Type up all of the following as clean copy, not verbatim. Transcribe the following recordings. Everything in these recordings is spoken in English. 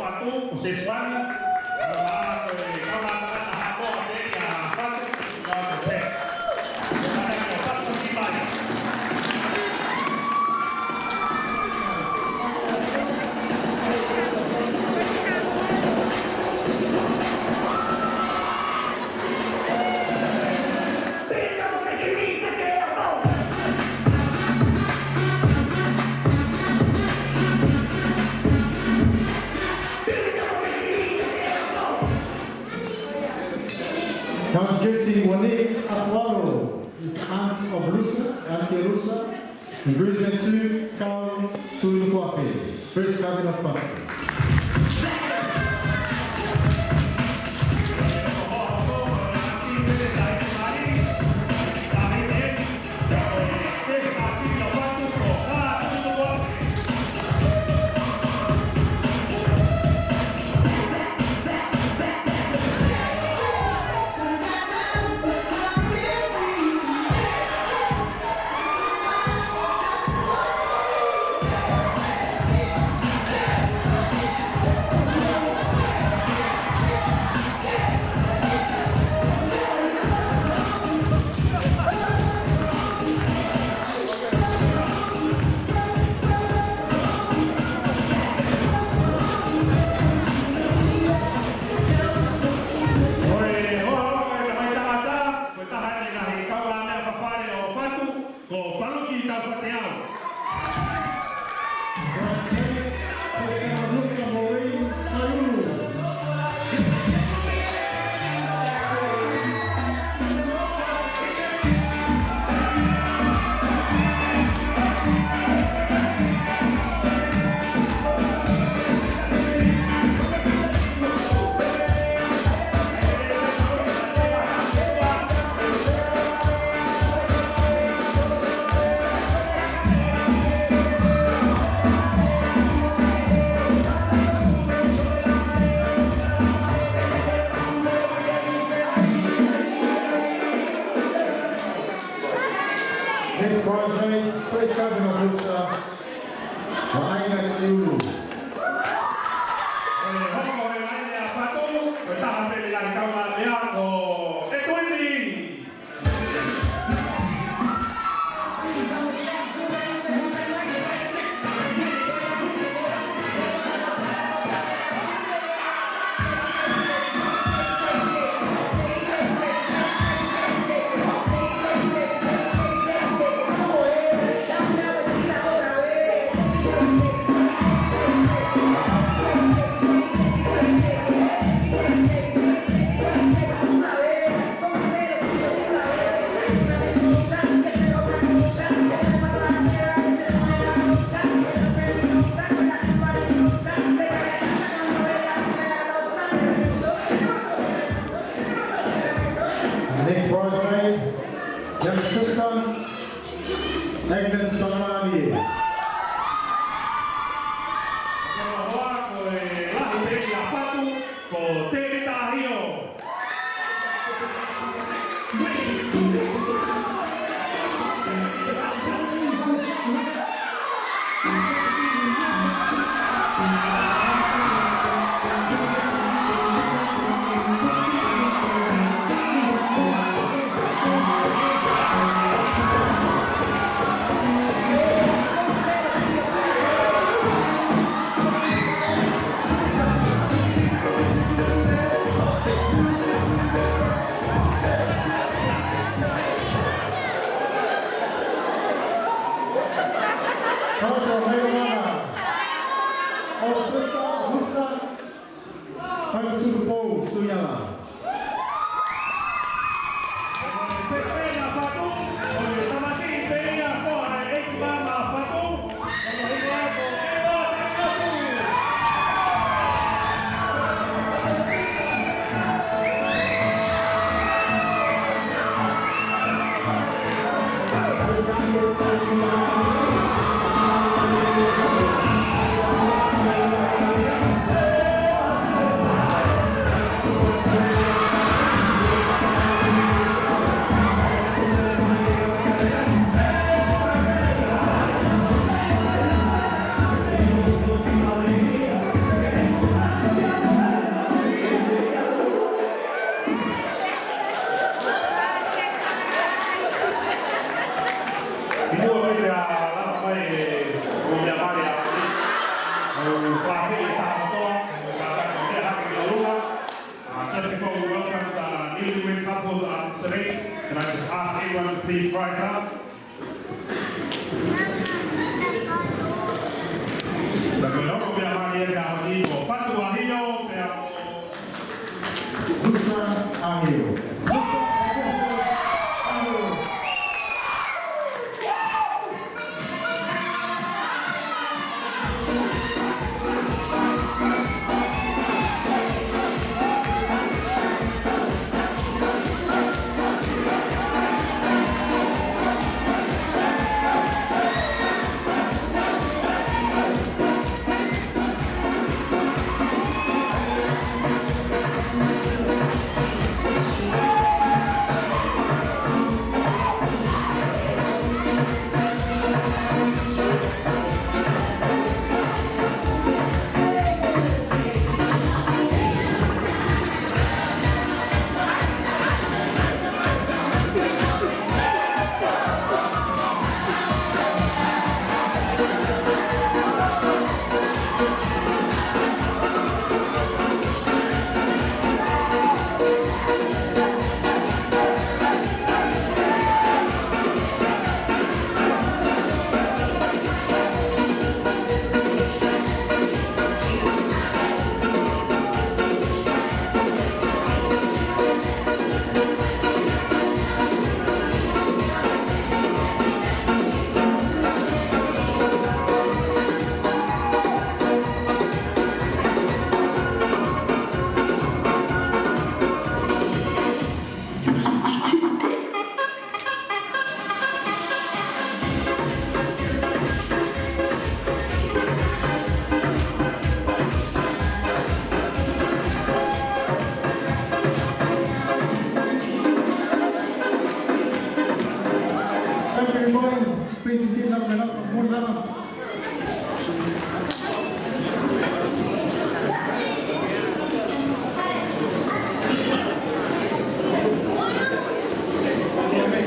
Fatu, siswanya. Is the aunt of Lusa, Auntie Lusa, and groomsman 2, Carl Tuinukuape, first cousin of Fatu. First cousin of Lusa, Ahio Next bridesmaid, young sister, Pagamalie. Ahio. Just before we welcome the newlywed couple today, can I just ask everyone to please rise up? Fatu Ahio, Lusa, Ahio.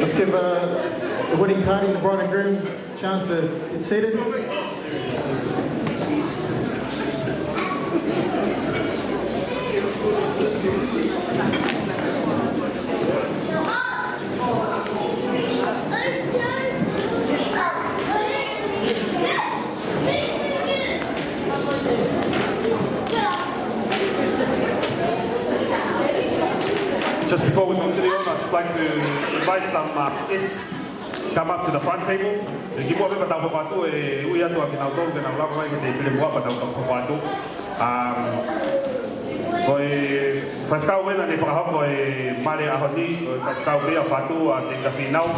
Let's give the wedding party, the bride and groom, a chance to get seated. Just before we continue on, I'd just like to invite some guests to come up to the front table. Fatu wena ni whakahoko e mare ahoni, whakakau rea Fatu a te kawhinau,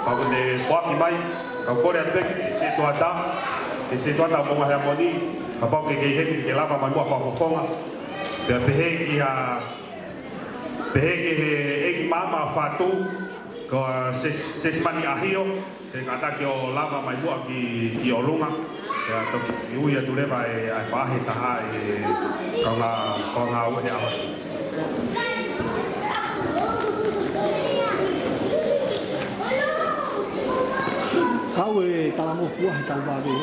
kau ne whaki mai, kau kore atpeki, se tuata, se tuata monga hea moni, ka pau ke kei heki ke lava mai mua whawhawhonga, pia pehe ki ha, pehe ke he eki mama Fatu, ko se smani Ahio, te kata ki o lava mai mua ki o lunga, pia toki uia tu lewa e ai whahe taha e kaunga ue ahoni. Kau e talamo fua he tau wawe.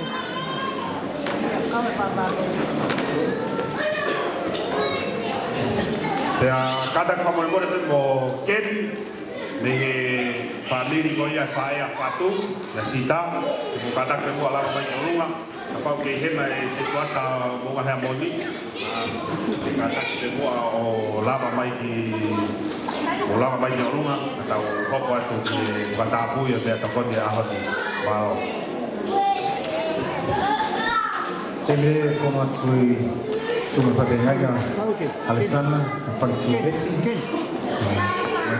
Kau e papawe. Pea kata kamone kore pe mo Ken, me he whamiri ko ia whae a Fatu, na sita, mo kata pe mo alama mai korunga, ka pau kei hema e se tuata monga hea moni, kata pe mo o lava mai ki o lava mai ki orunga, kata o hoko atu ki whatapui o te atakoni a hoti wao. Tele kona tui sunga patengaga Alessandra Fatu Betsy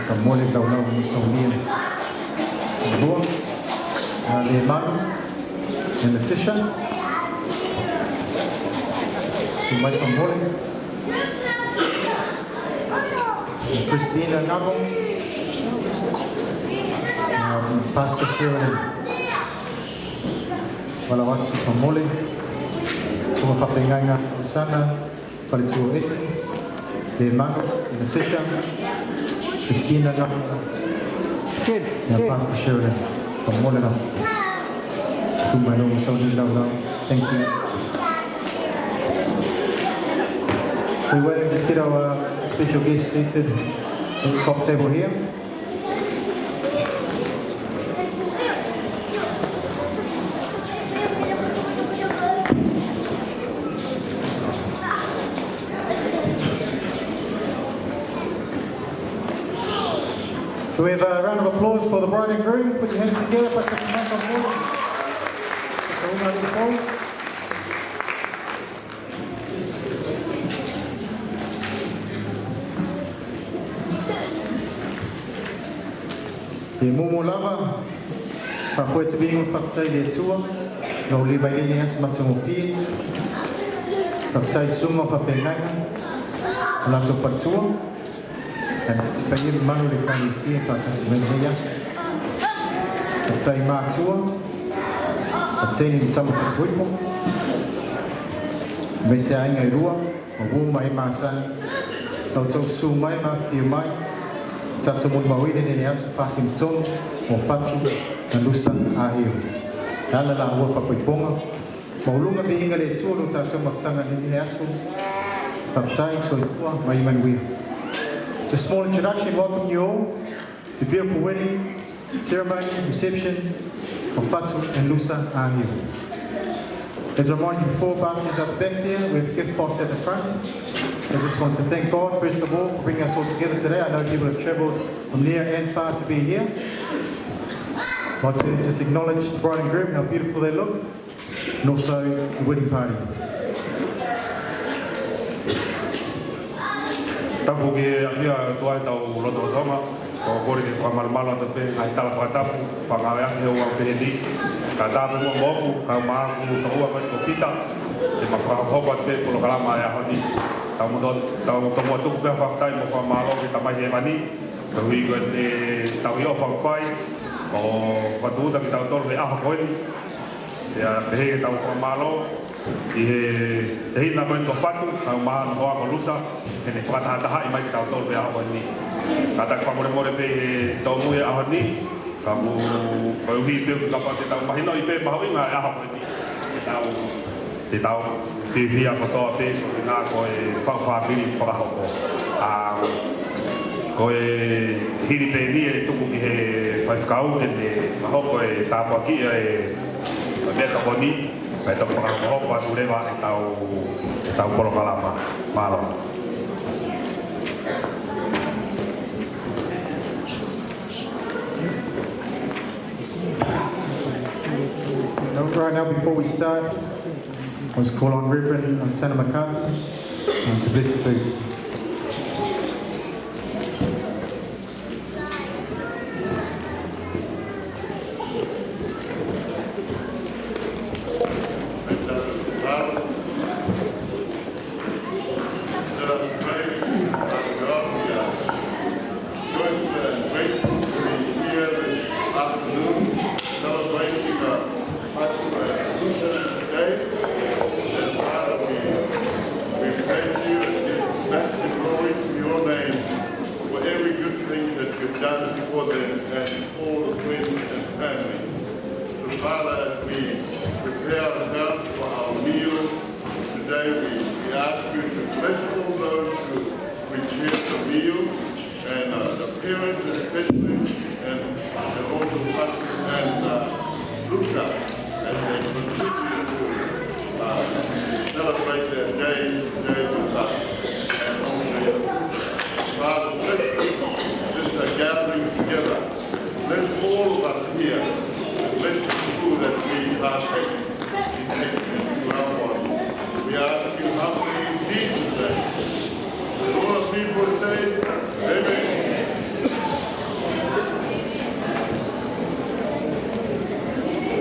ka mole tau lau musaunia Lua le Manu and Letitia to Michael Mole Christina Nabo Pastor Sharon wala watu pa mole kuma whapenganga sana Fatu Betsy le Manu and Letitia Christina Nabo and Pastor Sharon from Molina. Thank you. We will just get our special guests seated at the top table here. Do we have a round of applause for the bride and groom? Put your hands together, put your hands on board. That's all right, applause. E momo lava, ka koe te bingo whakatai le tua, no le mai lini asu matango fie, whakatai sunga whapenganga, lato whatua, and whaia manu le kainisia whakatasi mai hei asu. Whakatai mātua, whakatai ni mtamu whakuipo, me se ainga I rua, o wu mai māsani, tau tau su mai ma fiu mai, Tata mun mawine ni asu fasim ton o Fatu na Lusa Ahio. Ala la ua whakoiponga. Maulunga bihinga le tuolo tata maftanga ni asu. Paftai soitua mai manuia. Just a small introduction, welcome you all to the beautiful wedding ceremony, reception of Fatu and Lusa Ahio. As I reminded you before, bathrooms up back there, we have a gift box at the front. I just want to thank God, first of all, for bringing us all together today. I know people have travelled from near and far to be here. I'd like to just acknowledge the bride and groom, how beautiful they look, and also the wedding party. Tapu ke afia tuai tau loto toma, ko kore ni whamalmalo te pe ai tala whatapu, whangawea ki hau au pehedi, ka tāpe mua moku, ka maaku tahua mai ko pita, e mawhakahopa te polo kalama e ahoni. Tau tomua tuku pia whakatai mo whamalo ki tamai he mani, ka hui koe te tau i o whangwhai, o whatuuta ki tau tolu he aha koeni, ea te hege tau whamalo, I he hina koe to Fatu, kau maha no hoa ko Lusa, e ne whakatahataha I mai ki tau tolu he aha koeni. Ka tak whamore more pe he tau mui e aha ni, ka mu koe uhi pio ki kapa te tau mahino I pe mahawinga e aha koeni. Te tau Tia kotoa pe ko ngā koe whawhāpiri whakahoko. Koe hiri pe ni e tuku ki he whaifkau e ne mahoko e tāpua ki e mea tako ni. Mai tau whakahoko atu rewa e tau korokalama. Mālo. Right now, before we start, let's call on Reverend Santa McCarthy to bless the food.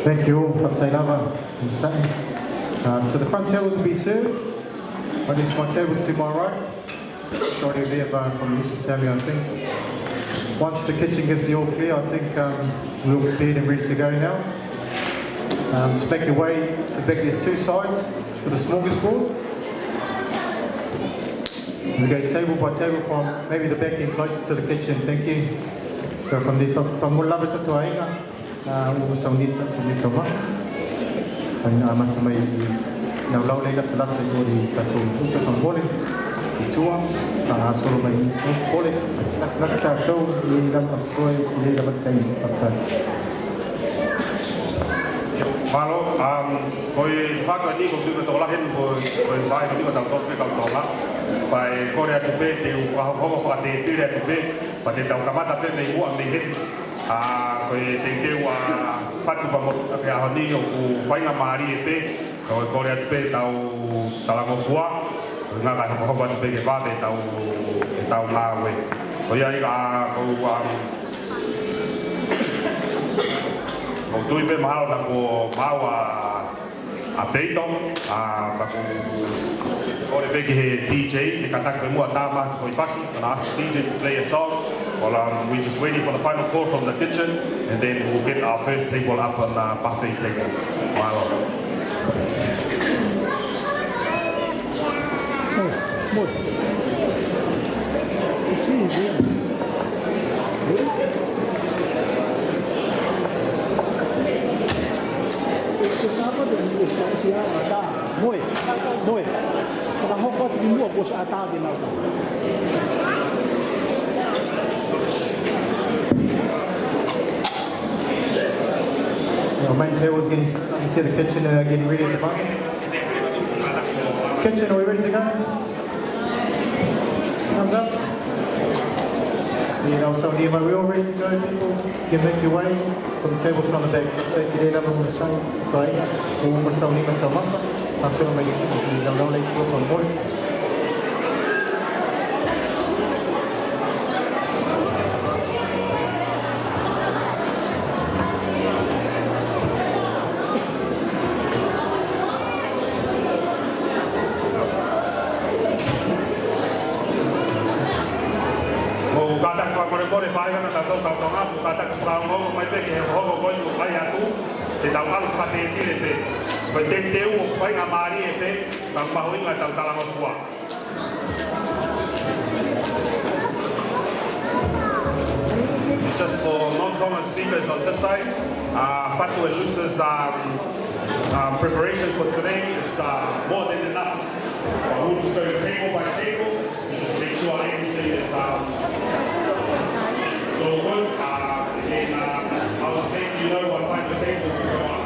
Thank you all, so the front tables will be served. But it's my tables to my right. Shorty there from Lusa's family, I think. Once the kitchen gives the all clear, I think we'll be prepared and ready to go now. Just make your way to back. There's two sides for the smorgasbord. We go table by table from maybe the back end closer to the kitchen. Thank you. So from there, from Mulavita to Ainga. Usaunita kumitoa na matamai na ulaule la talata yori tatu tuta kambole tua ta solo mai ole nak ta tau ni lam koi ni lam tai patai Malo koi Fatu ni ko tu to la hen koi vai ko ni ko ta to pe ka to la pai ko re tu pe te u fa te tu re tu pe pa te ta ka mata pe nei u am nei hen koi te wa Fatu ba mo ka ha ni o ku Pagamalie pe ko re tu pe tau la mo fua nga ka ho ba te ke ba te tau na we ko ya ga ko o tui pe mahalo na ko mau a peito ba ko ore pe ki he DJ ni kata ko mo tama ko I pasi and ask the DJ to play a song while we just waiting for the final call from the kitchen and then we'll get our first table up on the buffet table. Mahalo. Một. Moi, moi. Kita hokot di luar bos ata di mana. Our main table is getting. You see the kitchen getting ready at the back. Kitchen, are we ready to go? Thumbs up. Yeah, so here, are we all ready to go, people? You can make your way. Put the tables from the back. Take your head up and we'll say, right? We'll say, we'll say, I'll say, we'll say, don't let you up on board. Just for non-Tongan speakers on this side, Fatu and Lusa's preparation for today is more than enough. We'll just go table by table, just make sure everything is so good. Again, I'll just let you know what time the table will go on.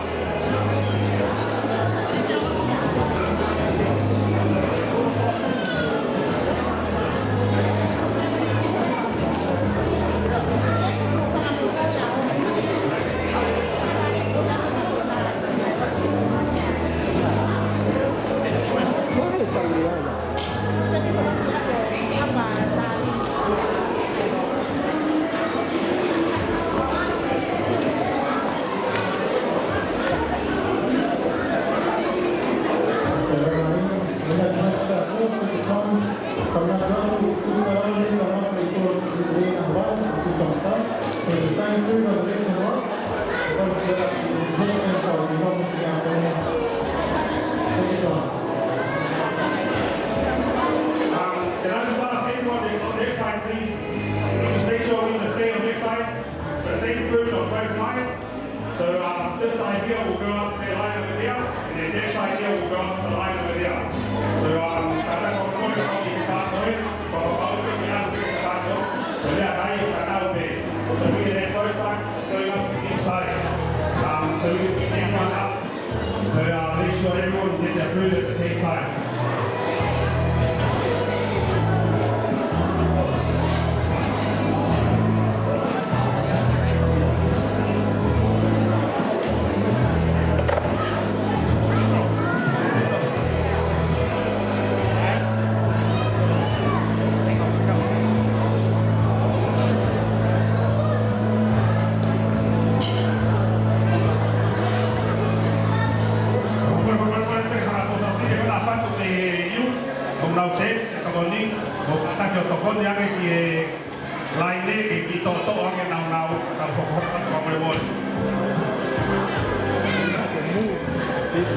This